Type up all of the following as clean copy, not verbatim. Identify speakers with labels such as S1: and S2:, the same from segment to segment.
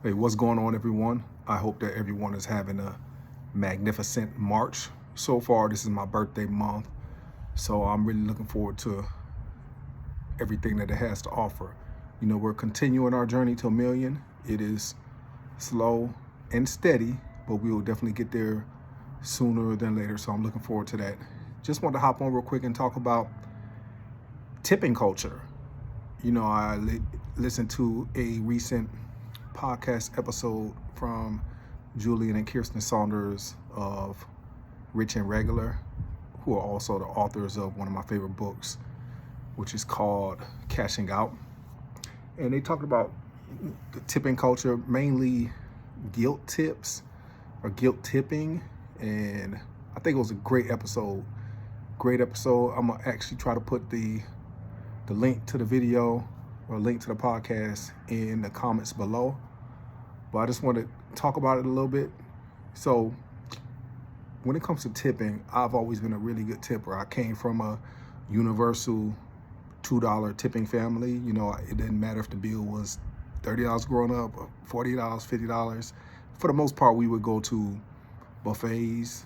S1: Hey, what's going on, everyone? I hope that everyone is having a magnificent March. So far, this is my birthday month, so I'm really looking forward to everything that it has to offer. You know, we're continuing our journey to a million. It is slow and steady, but we will definitely get there sooner than later, so I'm looking forward to that. Just want to hop on real quick and talk about tipping culture. You know, listened to a recent podcast episode from Julian and Kirsten Saunders of Rich and Regular, who are also the authors of one of my favorite books, which is called Cashing Out. And they talked about the tipping culture, mainly guilt tips or guilt tipping. And I think it was a great episode. Great episode. I'm gonna actually try to put the link to the video or link to the podcast in the comments below. But I just want to talk about it a little bit. So when it comes to tipping, I've always been a really good tipper. I came from a universal $2 tipping family. You know, it didn't matter if the bill was $30 growing up, or $40, $50. For the most part, we would go to buffets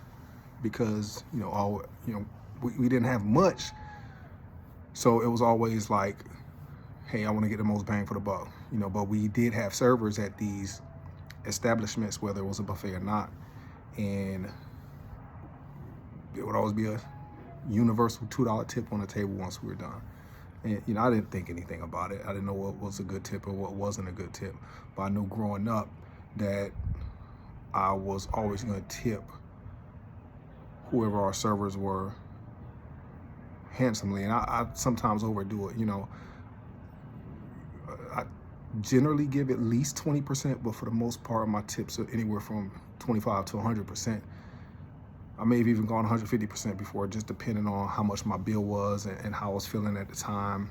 S1: because, we didn't have much. So it was always like, hey, I want to get the most bang for the buck. But we did have servers at these establishments, whether it was a buffet or not. And it would always be a universal $2 tip on the table once we were done. And, I didn't think anything about it. I didn't know what was a good tip or what wasn't a good tip. But I knew growing up that I was always going to tip whoever our servers were handsomely. And I sometimes overdo it, I generally give at least 20%, but for the most part, my tips are anywhere from 25 to 100%. I may have even gone 150% before, just depending on how much my bill was and how I was feeling at the time.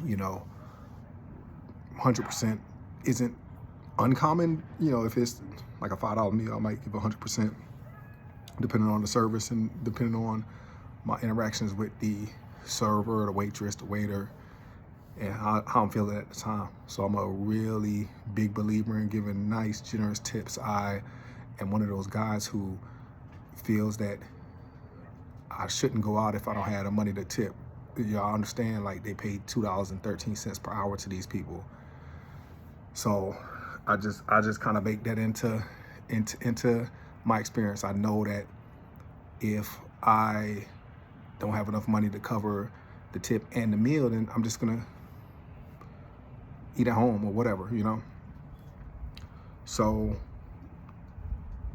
S1: 100% isn't uncommon. If it's like a $5 meal, I might give 100%, depending on the service and depending on my interactions with the server, the waitress, the waiter, and how I'm feeling at the time. So I'm a really big believer in giving nice, generous tips. I am one of those guys who feels that I shouldn't go out if I don't have the money to tip. Y'all understand, like, they paid $2.13 per hour to these people. So I just kind of bake that into my experience. I know that if I don't have enough money to cover the tip and the meal, then I'm just gonna eat at home or whatever, So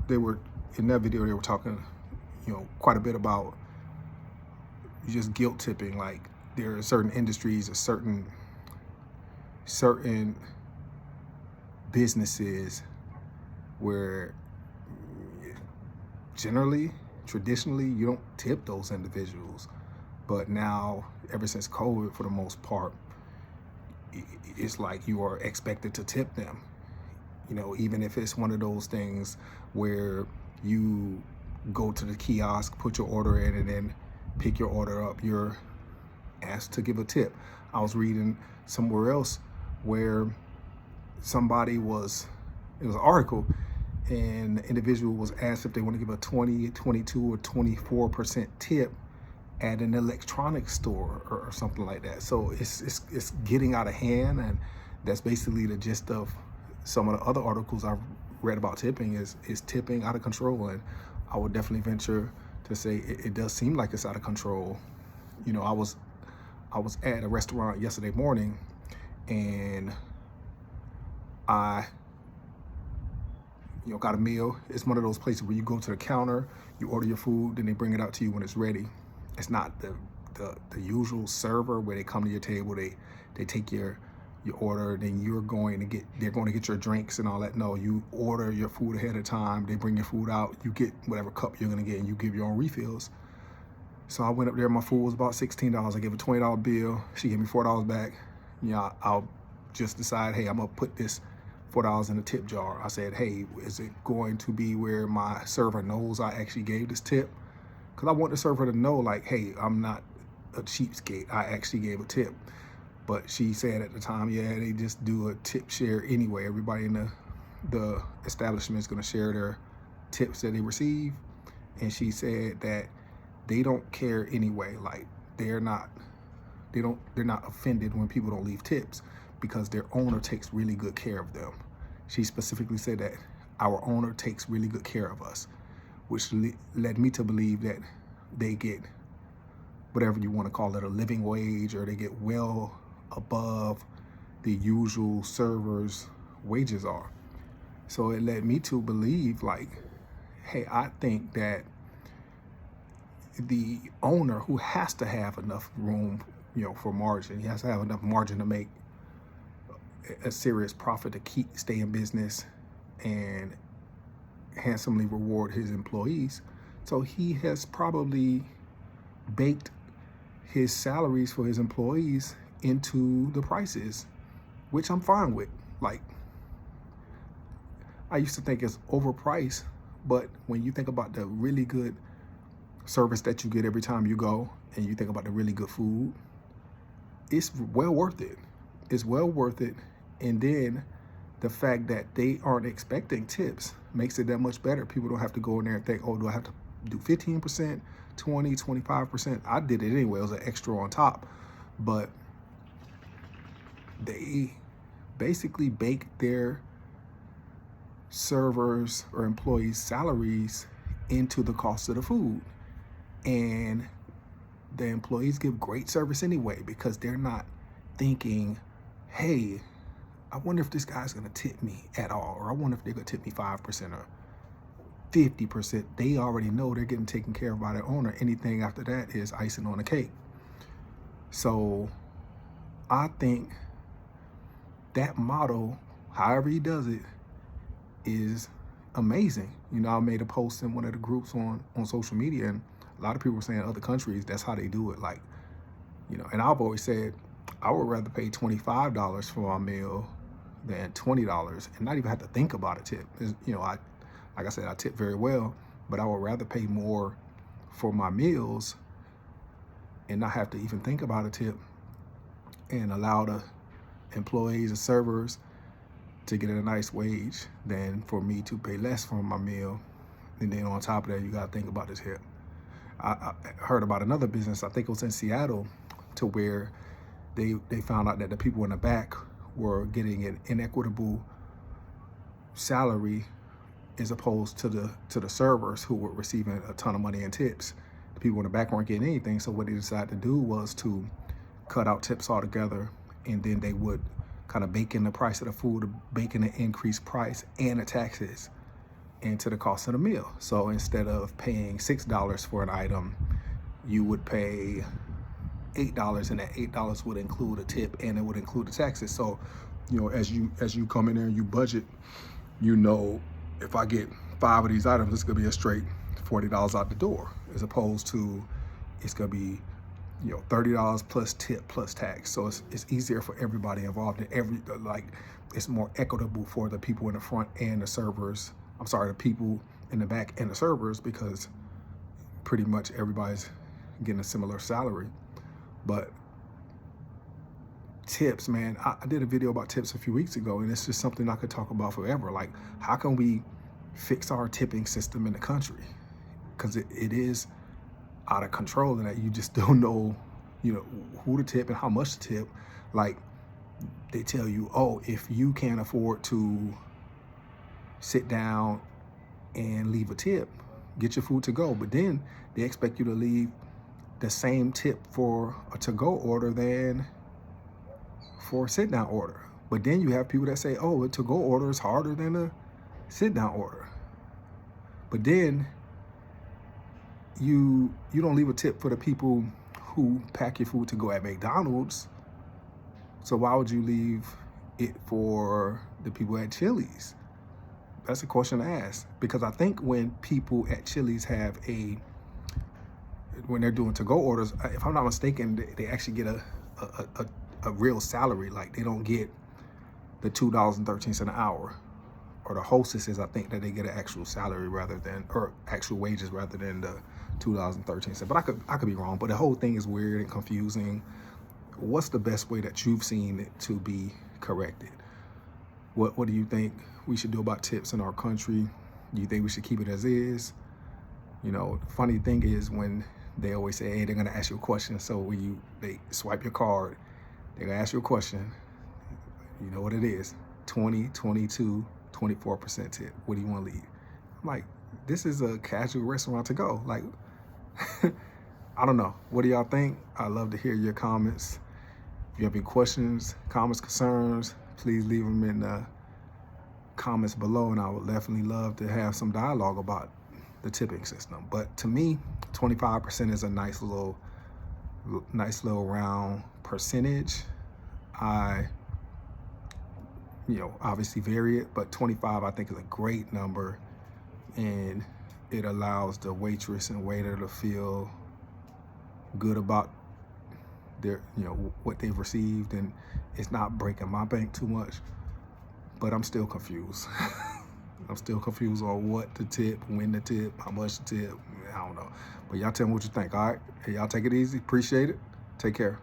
S1: they were in that video. They were talking, quite a bit about just guilt tipping. Like, there are certain industries or certain businesses where traditionally, you don't tip those individuals. But now, ever since COVID, for the most part, it's like you are expected to tip them. Even if it's one of those things where you go to the kiosk, put your order in, and then pick your order up, you're asked to give a tip. I was reading somewhere else where it was an article, and the individual was asked if they want to give a 20, 22, or 24% tip at an electronics store or something like that. So it's getting out of hand, and that's basically the gist of some of the other articles I've read about tipping is tipping out of control. And I would definitely venture to say it does seem like it's out of control. I was at a restaurant yesterday morning, and I got a meal. It's one of those places where you go to the counter, you order your food, then they bring it out to you when it's ready. It's not the usual server where they come to your table, they take your order, then they're going to get your drinks and all that. No, you order your food ahead of time, they bring your food out, you get whatever cup you're gonna get, and you give your own refills. So I went up there, my food was about $16. I gave a $20 bill, she gave me $4 back. I'll just decide, hey, I'm gonna put this $4 in a tip jar. I said, hey, is it going to be where my server knows I actually gave this tip? Because I want the server to know, like, hey, I'm not a cheapskate, I actually gave a tip. But she said at the time, yeah, they just do a tip share anyway. Everybody in the the establishment is going to share their tips that they receive. And she said that they don't care anyway. Like they're not offended when people don't leave tips because their owner takes really good care of them. She specifically said that our owner takes really good care of us, which led me to believe that they get whatever you want to call it, a living wage, or they get well above the usual servers' wages are. So it led me to believe, like, hey, I think that the owner, who has to have enough room, for margin, he has to have enough margin to make a serious profit to stay in business and handsomely reward his employees. So he has probably baked his salaries for his employees into the prices, which I'm fine with. Like, I used to think it's overpriced, but when you think about the really good service that you get every time you go, and you think about the really good food, it's well worth it. It's well worth it. And then the fact that they aren't expecting tips makes it that much better. People don't have to go in there and think, oh, do I have to do 15%, 20, 25%? I did it anyway. It was an extra on top. But they basically bake their servers or employees' salaries into the cost of the food. And the employees give great service anyway because they're not thinking, hey, I wonder if this guy's going to tip me at all, or I wonder if they're going to tip me 5% or 50%. They already know they're getting taken care of by their owner. Anything after that is icing on the cake. So I think that model, however he does it, is amazing. I made a post in one of the groups on social media, and a lot of people were saying other countries, that's how they do it. Like, and I've always said, I would rather pay $25 for my meal than $20 and not even have to think about a tip. Like I said, I tip very well, but I would rather pay more for my meals and not have to even think about a tip, and allow the employees and servers to get a nice wage than for me to pay less for my meal. And then on top of that, you got to think about the tip. I heard about another business, I think it was in Seattle, to where they found out that the people in the back were getting an inequitable salary as opposed to the servers, who were receiving a ton of money in tips. The people in the back weren't getting anything. So what they decided to do was to cut out tips altogether, and then they would kind of bake in the price of the food, bake in the increased price and the taxes into the cost of the meal. So instead of paying $6 for an item, you would pay $8, and that $8 would include a tip and it would include the taxes. So, as you come in there and you budget, if I get 5 of these items, it's gonna be a straight $40 out the door, as opposed to it's gonna be $30 plus tip plus tax. So it's easier for everybody involved, and it's more equitable for the people in the front and the servers. The people in the back and the servers, because pretty much everybody's getting a similar salary. But tips, man, I did a video about tips a few weeks ago, and it's just something I could talk about forever. Like, how can we fix our tipping system in the country? Because it is out of control, and that you just don't know, who to tip and how much to tip. Like, they tell you, oh, if you can't afford to sit down and leave a tip, get your food to go. But then they expect you to leave the same tip for a to-go order than for a sit-down order. But then you have people that say, oh, a to-go order is harder than a sit-down order. But then you don't leave a tip for the people who pack your food to go at McDonald's. So why would you leave it for the people at Chili's? That's a question to ask. Because I think when people at Chili's when they're doing to-go orders, if I'm not mistaken, they actually get a real salary. Like, they don't get the $2.13 an hour. Or the hostesses, I think that they get an actual salary or actual wages rather than the $2.13. But I could be wrong. But the whole thing is weird and confusing. What's the best way that you've seen it to be corrected? What do you think we should do about tips in our country? Do you think we should keep it as is? You know, the funny thing is when they always say, hey, they're gonna ask you a question. So when they swipe your card, they're gonna ask you a question. You know what it is, 20, 22, 24% tip. What do you wanna leave? I'm like, this is a casual restaurant to go. Like, I don't know. What do y'all think? I'd love to hear your comments. If you have any questions, comments, concerns, please leave them in the comments below, and I would definitely love to have some dialogue about the tipping system. But to me, 25% is a nice little round percentage. I, obviously vary it, but 25 I think is a great number, and it allows the waitress and waiter to feel good about their, what they've received, and it's not breaking my bank too much. But I'm still confused. I'm still confused on what to tip, when to tip, how much to tip. I don't know. But y'all tell me what you think, all right? Hey, y'all take it easy. Appreciate it. Take care.